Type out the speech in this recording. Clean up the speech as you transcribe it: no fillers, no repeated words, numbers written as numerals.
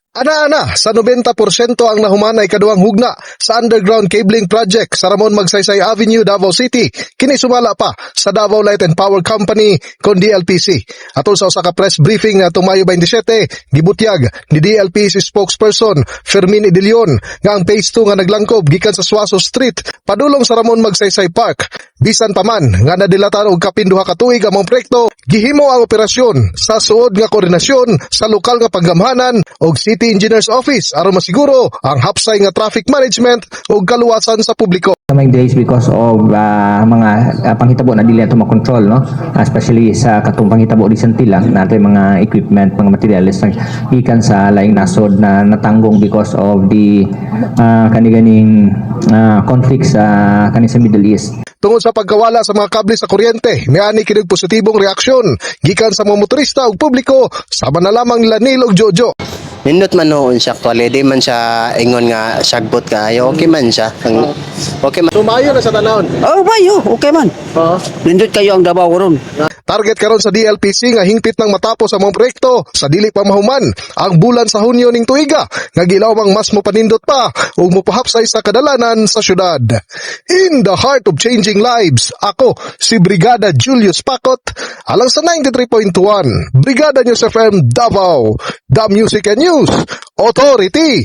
Ana-ana, sa 90% ang nahumanay kaduang hugna sa underground cabling project sa Ramon Magsaysay Avenue, Davao City. Kini sumala pa sa Davao Light and Power Company kon DLPC. Atol sa usa ka press briefing nga Tumayo 27, gibutyag ni DLPC spokesperson Fermin Idilion nga ang phase 2 nga naglangkob gikan sa Suaso Street padulong sa Ramon Magsaysay Park. Bisan pa man nga nadilatan og kapin duha ka tuig ang mga proyekto, gihimo ang operasyon sa suod nga koordinasyon sa lokal nga panggamhanan og City Engineers Office aron masiguro ang hapsay nga traffic management ug kaluwasan sa publiko. May delays because of mga panghitabo na dili ato makontrol, no? Especially sa katong panghitabo recently lang natin mga equipment, mga materials na gikan sa laing nasod na natanggong because of the kaniganing conflicts kani sa Middle East. Tungod sa pagkawala sa mga kable sa kuryente, miani kining positibong reaksyon gikan sa mga motorista ug publiko sama na lamang nila Neil ug Jojo. Nindot man noon siya actually, di man siya ingon nga sagbot kayo, okay man siya. Okay man. Sumayo na sa tanawon. Oh, bayo, okay man. Nindot kayo ang Davao ron. Target karon sa DLPC nga hingpit nang matapos ang mga proyekto sa dili pa mahuman ang bulan sa Hunyo ning tuiga nga gilawang mas mopanindot pa ug mopahapsay sa kadalanan sa syudad. In the heart of changing lives, ako si Brigada Julius Pacot alang sa 93.1 Brigada News FM Davao, the Music and News Authority.